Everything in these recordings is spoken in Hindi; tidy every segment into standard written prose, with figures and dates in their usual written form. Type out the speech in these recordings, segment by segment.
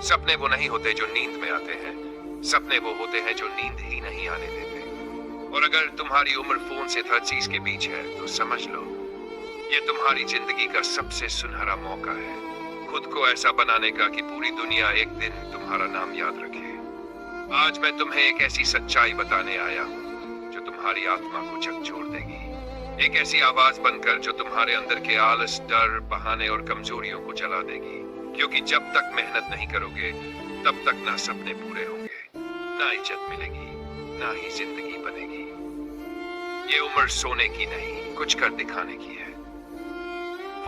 सपने वो नहीं होते जो नींद में आते हैं, सपने वो होते हैं जो नींद ही नहीं आने देते। और अगर तुम्हारी उम्र फोन से हर चीज के बीच है तो समझ लो ये तुम्हारी जिंदगी का सबसे सुनहरा मौका है, खुद को ऐसा बनाने का कि पूरी दुनिया एक दिन तुम्हारा नाम याद रखे। आज मैं तुम्हें एक ऐसी सच्चाई बताने आया हूँ जो तुम्हारी आत्मा को झकझोर देगी, एक ऐसी आवाज बनकर जो तुम्हारे अंदर के आलस, डर, बहाने और कमजोरियों को जला देगी। क्योंकि जब तक मेहनत नहीं करोगे तब तक ना सपने पूरे होंगे, ना इज्जत मिलेगी, ना ही जिंदगी बनेगी। ये उम्र सोने की नहीं, कुछ कर दिखाने की है।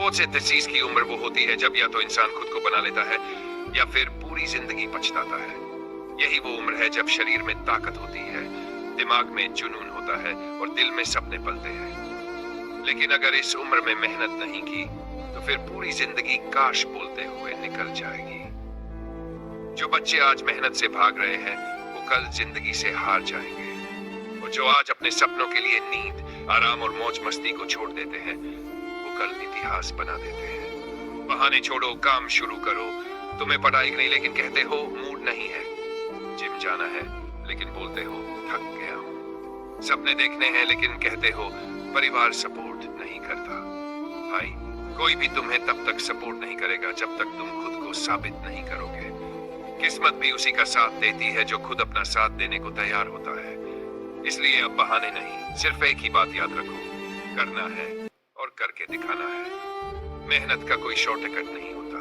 40 की उम्र वो होती है जब या तो इंसान खुद को बना लेता है या फिर पूरी जिंदगी पछताता है। यही वो उम्र है जब शरीर में ताकत होती है, दिमाग में जुनून होता है और दिल में सपने पलते हैं। लेकिन अगर इस उम्र में मेहनत नहीं की तो फिर पूरी जिंदगी काश बोलते हुए निकल जाएगी। जो बच्चे आज मेहनत से भाग रहे हैं वो कल जिंदगी से हार जाएंगे, और जो आज अपने सपनों के लिए नींद, आराम और मौज मस्ती को छोड़ देते हैं वो कल इतिहास बना देते हैं। बहाने छोड़ो, काम शुरू करो। तुम्हें पढ़ाई नहीं लेकिन कहते हो मूड नहीं है, जिम जाना है लेकिन बोलते हो थक गया हूं, सपने देखने हैं लेकिन कहते हो परिवार सपोर्ट नहीं करता। भाई, कोई भी तुम्हें तब तक सपोर्ट नहीं करेगा जब तक तुम खुद को साबित नहीं करोगे। किस्मत भी उसी का साथ देती है जो खुद अपना साथ देने को तैयार होता है। इसलिए अब बहाने नहीं, सिर्फ एक ही बात याद रखो, करना है और करके दिखाना है। मेहनत का कोई शॉर्टकट नहीं होता।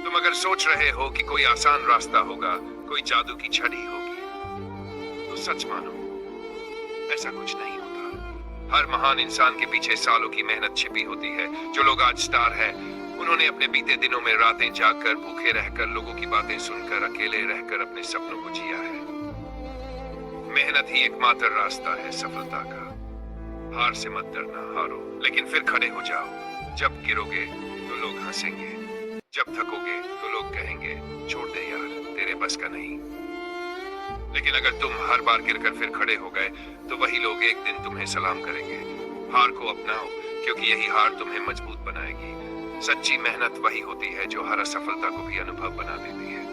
तुम अगर सोच रहे हो कि कोई आसान रास्ता होगा, कोई जादू की छड़ी होगी, तो सच मानो ऐसा कुछ नहीं होता। हर महान इंसान के पीछे सालों की मेहनत छिपी होती है। जो लोग आज स्टार हैं, उन्होंने अपने बीते दिनों में रातें जागकर, भूखे रहकर, लोगों की बातें सुनकर, अकेले रहकर अपने सपनों को जिया है। मेहनत ही एकमात्र रास्ता है सफलता का। हार से मत डरना, हारो लेकिन फिर खड़े हो जाओ। जब गिरोगे तो लोग हंसेंगे, जब थकोगे तो लोग कहेंगे छोड़ दे यार, तेरे बस का नहीं। लेकिन अगर तुम हर बार गिरकर फिर खड़े हो गए तो वही लोग एक दिन तुम्हें सलाम करेंगे। हार को अपनाओ, क्योंकि यही हार तुम्हें मजबूत बनाएगी। सच्ची मेहनत वही होती है जो हर असफलता को भी अनुभव बना देती है।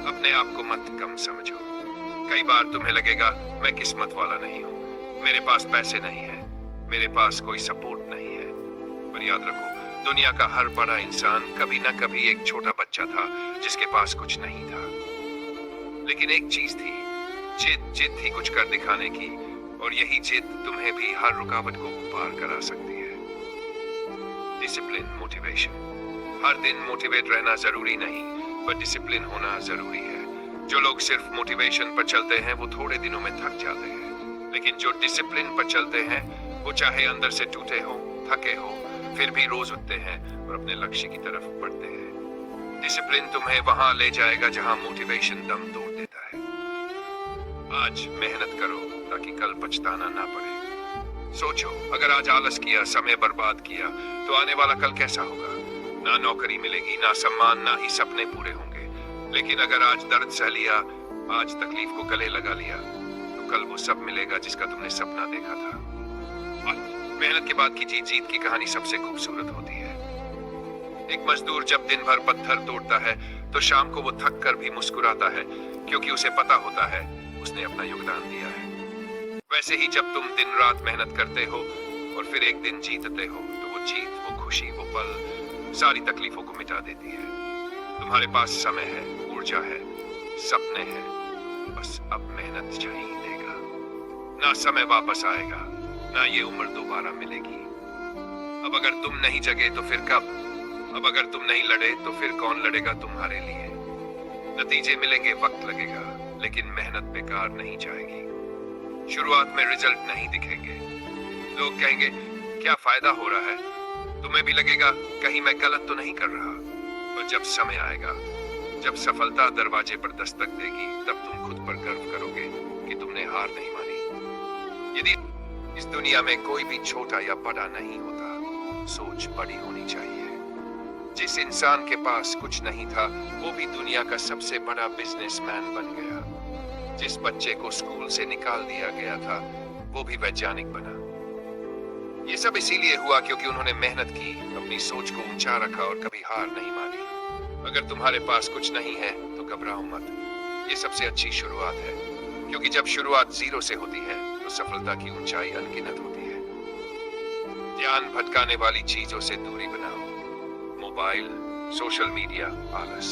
अपने आप को मत कम समझो। कई बार तुम्हें लगेगा मैं किस्मत वाला नहीं हूँ, मेरे पास पैसे नहीं है, मेरे पास कोई सपोर्ट नहीं है। पर याद रखो, दुनिया का हर बड़ा इंसान कभी ना कभी एक छोटा बच्चा था जिसके पास कुछ नहीं था, लेकिन एक चीज थी, जिद थी कुछ कर दिखाने की। और यही जिद तुम्हें भी हर रुकावट को पार करा सकती है। Discipline, motivation. हर दिन मोटिवेट रहना जरूरी नहीं, पर डिसिप्लिन होना जरूरी है। जो लोग सिर्फ मोटिवेशन पर चलते हैं वो थोड़े दिनों में थक जाते हैं, लेकिन जो डिसिप्लिन पर चलते हैं वो चाहे अंदर से टूटे हो, थके हो, फिर भी रोज उठते हैं और अपने लक्ष्य की तरफ बढ़ते हैं। डिसिप्लिन तुम्हें वहां ले जाएगा जहां मोटिवेशन दम तोड़ देता है। आज मेहनत करो ताकि कल पछताना ना पड़े। सोचो, अगर आज आलस किया, समय बर्बाद किया, तो आने वाला कल कैसा होगा? ना नौकरी मिलेगी, ना सम्मान, ना ही सपने पूरे होंगे। लेकिन अगर आज दर्द सह लिया, आज तकलीफ को गले लगा लिया, तो कल वो सब मिलेगा जिसका तुमने सपना देखा था। और मेहनत के बाद की जीत की कहानी सबसे खूबसूरत होती है। एक मजदूर जब दिन भर पत्थर तोड़ता है तो शाम को वो थक कर भी मुस्कुराता है, क्योंकि उसे पता होता है उसने अपना योगदान दिया है। वैसे ही जब तुम दिन रात मेहनत करते हो और फिर एक दिन जीतते हो, तो वो जीत, वो खुशी, वो पल सारी तकलीफों को मिटा देती है। तुम्हारे पास समय है, ऊर्जा है, सपने हैं, बस अब मेहनत चाहिए देगा। ना समय वापस आएगा, ना ये उम्र दोबारा मिलेगी। अब अगर तुम नहीं जगे तो फिर कब? अब अगर तुम नहीं लड़े तो फिर कौन लड़ेगा तुम्हारे लिए? नतीजे मिलेंगे, वक्त लगेगा, लेकिन मेहनत बेकार नहीं जाएगी। शुरुआत में रिजल्ट नहीं दिखेंगे, लोग कहेंगे क्या फायदा हो रहा है, तुम्हें भी लगेगा कहीं मैं गलत तो नहीं कर रहा। पर जब समय आएगा, जब सफलता दरवाजे पर दस्तक देगी, तब तुम खुद पर गर्व करोगे कि तुमने हार नहीं मानी। यदि इस दुनिया में कोई भी छोटा या बड़ा नहीं होता, सोच बड़ी होनी चाहिए। जिस इंसान के पास कुछ नहीं था वो भी दुनिया का सबसे बड़ा बिजनेसमैन बन गया। जिस बच्चे को स्कूल से निकाल दिया गया था वो भी वैज्ञानिक बना। ये सब इसीलिए हुआ क्योंकि उन्होंने मेहनत की, अपनी सोच को ऊंचा रखा और कभी हार नहीं मानी। अगर तुम्हारे पास कुछ नहीं है तो घबराओ मत, ये सबसे अच्छी शुरुआत है, क्योंकि जब शुरुआत जीरो से होती है तो सफलता की ऊंचाई अनगिनत होती है। ध्यान भटकाने वाली चीजों से दूरी बनाओ, मोबाइल, सोशल मीडिया, आलस।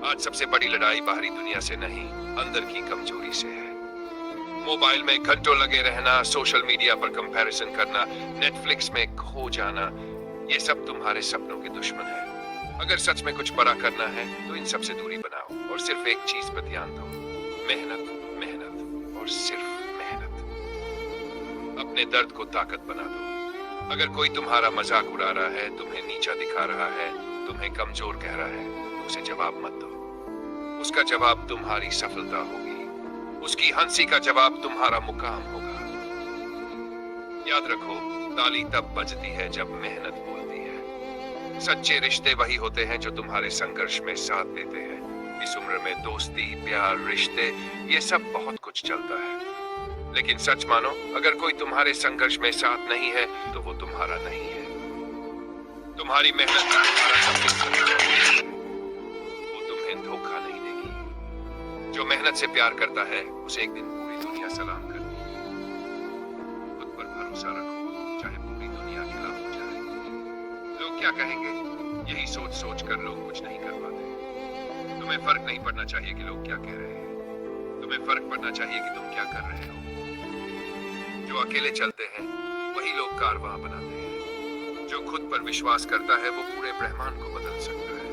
आज सबसे बड़ी लड़ाई बाहरी दुनिया से नहीं, अंदर की कमजोरी से है। मोबाइल में घंटों लगे रहना, सोशल मीडिया पर कंपैरिजन करना, नेटफ्लिक्स में खो जाना, ये सब तुम्हारे सपनों के दुश्मन है। अगर सच में कुछ बड़ा करना है तो इन सब से दूरी बनाओ और सिर्फ एक चीज पर ध्यान दो, मेहनत, मेहनत और सिर्फ मेहनत। अपने दर्द को ताकत बना दो। अगर कोई तुम्हारा मजाक उड़ा रहा है, तुम्हें नीचा दिखा रहा है, तुम्हें कमजोर कह रहा है, तो उसे जवाब मत दो। उसका जवाब तुम्हारी सफलता होगी, उसकी हंसी का जवाब तुम्हारा मुकाम होगा। याद रखो, ताली तब बजती है जब मेहनत बोलती है। सच्चे रिश्ते वही होते हैं जो तुम्हारे संघर्ष में साथ देते हैं। इस उम्र में दोस्ती, प्यार, रिश्ते, ये सब बहुत कुछ चलता है, लेकिन सच मानो, अगर कोई तुम्हारे संघर्ष में साथ नहीं है तो वो तुम्हारा नहीं है। तुम्हारी मेहनत तुम्हारा सब कुछ, वो तुम्हें धोखा नहीं देगी। जो मेहनत से प्यार करता है उसे एक दिन पूरी दुनिया सलाम करती है। खुद पर भरोसा रखो, चाहे पूरी दुनिया खिलाफ हो जाए। लोग क्या कहेंगे, यही सोच सोच कर लोग कुछ नहीं कर पाते। तुम्हें फर्क नहीं पड़ना चाहिए कि लोग क्या कह रहे हैं, तुम्हें फर्क पड़ना चाहिए कि तुम क्या कर रहे हो। जो अकेले चलते हैं वही लोग कारवां बनाते हैं। जो खुद पर विश्वास करता है वो पूरे ब्रह्मांड को बदल सकता है।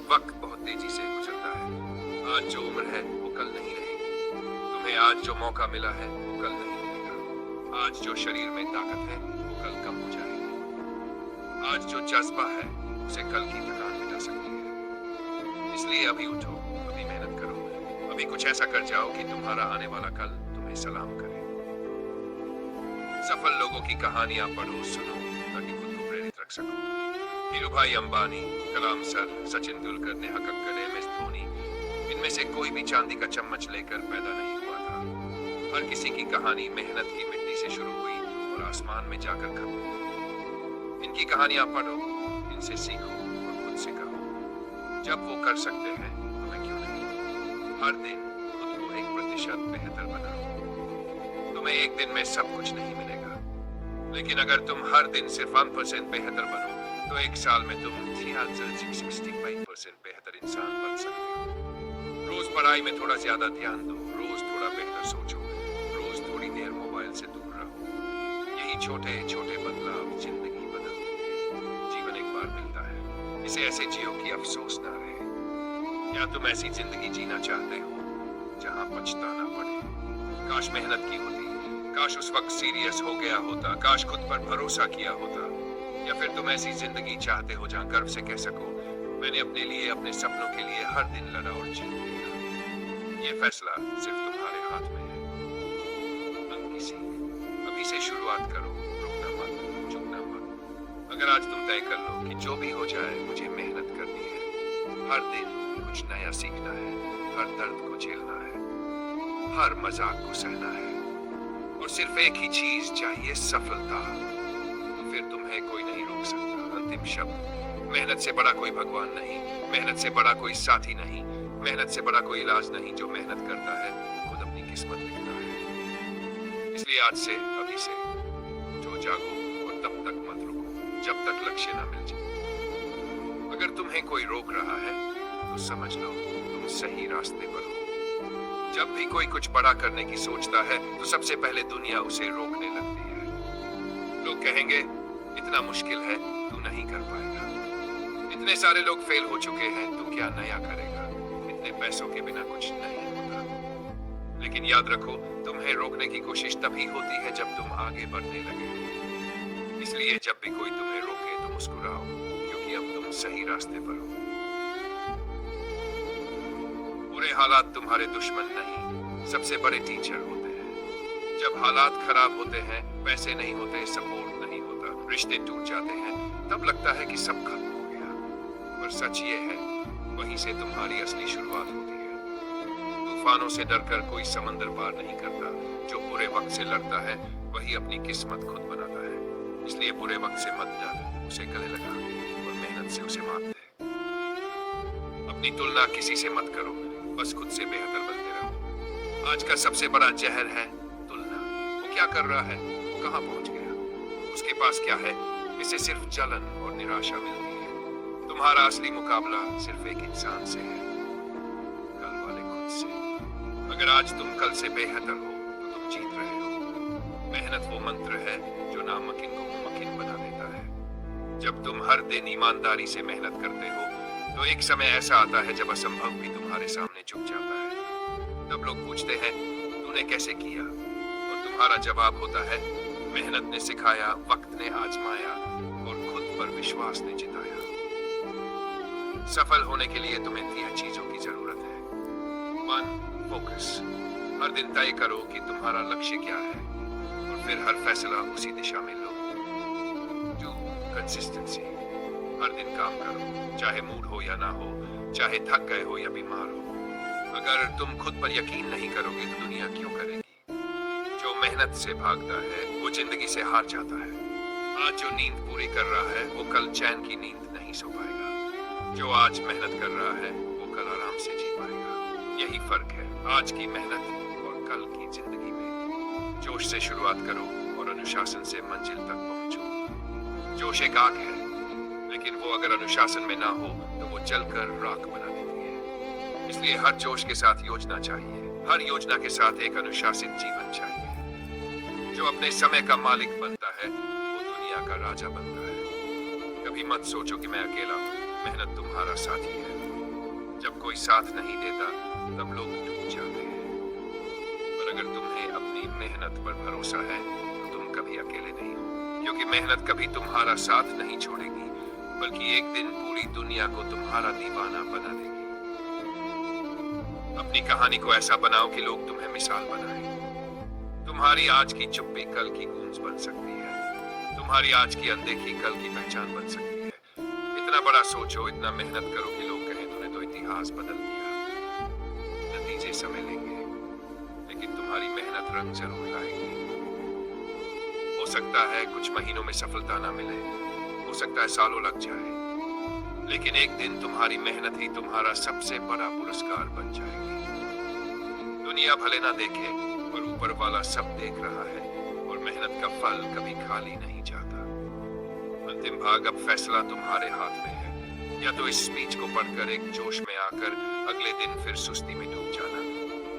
वक्त बहुत तेजी से गुजरता है। आज जो उम्र है वो कल नहीं रहेगी। तुम्हें आज जो मौका मिला है वो कल नहीं मिलेगा। आज जो शरीर में ताकत है वो कल कम हो जाएगी। आज जो जज्बा है उसे कल की थकान मिटा सकती है। इसलिए अभी उठो, अभी मेहनत करो, अभी कुछ ऐसा कर जाओ कि तुम्हारा आने वाला कल तुम्हें सलाम करे। सफल लोगों की कहानियां पढ़ो, सुनो, ताकि खुद को प्रेरित रख सको। धीरूभाई अंबानी, कलाम सर, सचिन तेंदुलकर, नेहा कक्कड़, MS धोनी, इनमें से कोई भी चांदी का चम्मच लेकर पैदा नहीं हुआ था। हर किसी की कहानी मेहनत की मिट्टी से शुरू हुई और आसमान में जाकर खत्म हुई। इनकी कहानियां पढ़ो, इनसे सीखो और खुद से कहो, जब वो कर सकते हैं तो मैं क्यों नहीं। हर दिन खुद को 1% बेहतर बनाओ। तुम्हें एक दिन में सब कुछ नहीं मिलेगा, लेकिन अगर तुम हर दिन सिर्फ 1% बेहतर बनो तो एक साल में तुम 365% बेहतर इंसान बन सकते हो। रोज पढ़ाई में थोड़ा ज्यादा ध्यान दो, रोज थोड़ा बेहतर सोचो, रोज थोड़ी देर मोबाइल से दूर रहो। यही छोटे छोटे बदलाव जिंदगी बदल देते हैं। जीवन एक बार मिलता है, इसे ऐसे जियो कि अफसोस ना रहे। क्या तुम ऐसी जिंदगी जीना चाहते हो जहां पछताना पड़े? काश मेहनत की होती, काश उस वक्त सीरियस हो गया होता, काश खुद पर भरोसा किया होता। या फिर तुम ऐसी जिंदगी चाहते हो जहां गर्व से कह सको, मैंने अपने लिए, अपने सपनों के लिए हर दिन लड़ा और जीत लिया। ये फैसला सिर्फ तुम्हारे हाथ में है। अंक की सीख, अभी से शुरुआत करो, रुकना मत, झुकना मत। अगर आज तुम तय कर लो कि जो भी हो जाए मुझे मेहनत करनी है, हर दिन कुछ नया सीखना है, हर दर्द को झेलना है, हर मजाक को सहना है, और सिर्फ एक ही चीज चाहिए, सफलता, तो फिर तुम्हें कोई नहीं रोक सकता। अंतिम शब्द, मेहनत से बड़ा कोई भगवान नहीं, मेहनत से बड़ा कोई साथी नहीं, मेहनत से बड़ा कोई इलाज नहीं। जो मेहनत करता है खुद अपनी किस्मत लिखता है। इसलिए आज से, अभी से उठो, जागो और तब तक मत रुको जब तक लक्ष्य ना मिल जाए। अगर तुम्हें कोई रोक रहा है तो समझ लो तुम सही रास्ते पर हो। जब भी कोई कुछ बड़ा करने की सोचता है तो सबसे पहले दुनिया उसे रोकने लगती है। लोग कहेंगे इतना मुश्किल है, तू नहीं कर पाएगा। इतने सारे लोग फेल हो चुके हैं, तू क्या नया करेगा। इतने पैसों के बिना कुछ नहीं होता। लेकिन याद रखो, तुम्हें रोकने की कोशिश तभी होती है जब तुम आगे बढ़ने लगे हो। इसलिए जब भी कोई तुम्हें रोके तो मुस्कुराओ, क्योंकि अब तुम सही रास्ते पर हो। बुरे हालात तुम्हारे दुश्मन नहीं, सबसे बड़े टीचर होते हैं। जब हालात खराब होते हैं, पैसे नहीं होते, सपोर्ट नहीं होता, रिश्ते टूट जाते हैं, तब लगता है कि सब खत्म हो गया। पर सच ये है, वहीं से तुम्हारी असली शुरुआत होती है। तूफानों से डरकर कोई समंदर पार नहीं करता। जो बुरे वक्त से लड़ता है वही अपनी किस्मत खुद बनाता है। इसलिए बुरे वक्त से मत डर, उसे गले लगा और मेहनत से उसे मात दे। अपनी तुलना किसी से मत करो, बस खुद से बेहतर बनते रहो। आज का सबसे बड़ा जहर है तुलना। वो क्या कर रहा है, वो कहाँ पहुंच गया, उसके पास क्या है, इसे सिर्फ जलन और निराशा मिलती है। तुम्हारा असली मुकाबला सिर्फ एक इंसान से है, कल वाले खुद से। अगर आज तुम कल से बेहतर हो तो तुम जीत रहे हो। मेहनत वो मंत्र है जो नामुमकिन को मुमकिन बना देता है। जब तुम हर दिन ईमानदारी से मेहनत करते हो तो एक समय ऐसा आता है जब असंभव भी तुम्हारे सामने झुक जाता है। तब लोग पूछते हैं तूने कैसे किया, और तुम्हारा जवाब होता है मेहनत ने सिखाया, वक्त ने आजमाया और खुद पर विश्वास ने जिताया। सफल होने के लिए तुम्हें 3 चीजों की जरूरत है। 1. फोकस। हर दिन तय करो कि तुम्हारा लक्ष्य क्या है और फिर हर फैसला उसी दिशा में लो। 2. कंसिस्टेंसी। हर दिन काम करो, चाहे मूड हो या ना हो, चाहे थक गए हो या बीमार हो। अगर तुम खुद पर यकीन नहीं करोगे तो दुनिया क्यों करेगी। जो मेहनत से भागता है वो जिंदगी से हार जाता है। आज जो नींद पूरी कर रहा है वो कल चैन की नींद नहीं सो पाएगा। जो आज मेहनत कर रहा है वो कल आराम से जी पाएगा। यही फर्क है आज की मेहनत और कल की जिंदगी में। जोश से शुरुआत करो और अनुशासन से मंजिल तक पहुंचो। जोश एक आग है, लेकिन वो अगर अनुशासन में ना हो तो वो जलकर राख बना देती है। इसलिए हर जोश के साथ योजना चाहिए, हर योजना के साथ एक अनुशासित जीवन चाहिए। जो अपने समय का मालिक बनता है वो दुनिया का राजा बनता है। कभी मत सोचो कि मैं अकेला हूँ, मेहनत तुम्हारा साथी है। जब कोई साथ नहीं देता तब लोग टूट जाते हैं, पर अगर तुम्हें अपनी मेहनत पर भरोसा है तो तुम कभी अकेले नहीं हो, क्योंकि मेहनत कभी तुम्हारा साथ नहीं छोड़ेगी, बल्कि एक दिन पूरी दुनिया को तुम्हारा दीवाना बना देगी। अपनी कहानी को ऐसा बनाओ कि लोग तुम्हें मिसाल बनाएं। तुम्हारी आज की चुप्पी कल की गूंज बन सकती है। तुम्हारी आज की अनदेखी कल की पहचान बन सकती है। इतना बड़ा सोचो, इतना मेहनत करो कि लोग कहें तूने तो इतिहास बदल दिया। नतीजे समय लेंगे, लेकिन तुम्हारी मेहनत रंग जरूर लाएगी। हो सकता है कुछ महीनों में सफलता ना मिले, हो सकता है सालों लग जाए, लेकिन एक दिन तुम्हारी मेहनत ही तुम्हारा सबसे बड़ा पुरस्कार बन जाएगी। दुनिया भले ना देखे, पर ऊपर वाला सब देख रहा है और मेहनत का फल कभी खाली नहीं जाता। अंतिम भाग, अब फैसला तुम्हारे हाथ में है। या तो इस स्पीच को पढ़कर एक जोश में आकर अगले दिन फिर सुस्ती में डूब जाना,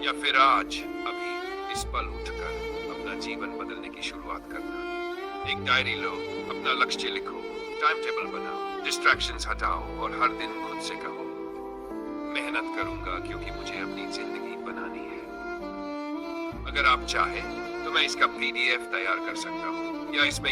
या फिर आज अभी इस पल उठकर अपना जीवन बदलने की शुरुआत करना। एक डायरी लो, अपना लक्ष्य लिखो, टाइम टेबल बनाओ, डिस्ट्रैक्शंस हटाओ और हर दिन खुद से कहो मेहनत करूंगा क्योंकि मुझे अपनी जिंदगी बनानी है। अगर आप चाहें तो मैं इसका PDF तैयार कर सकता हूँ, या इसमें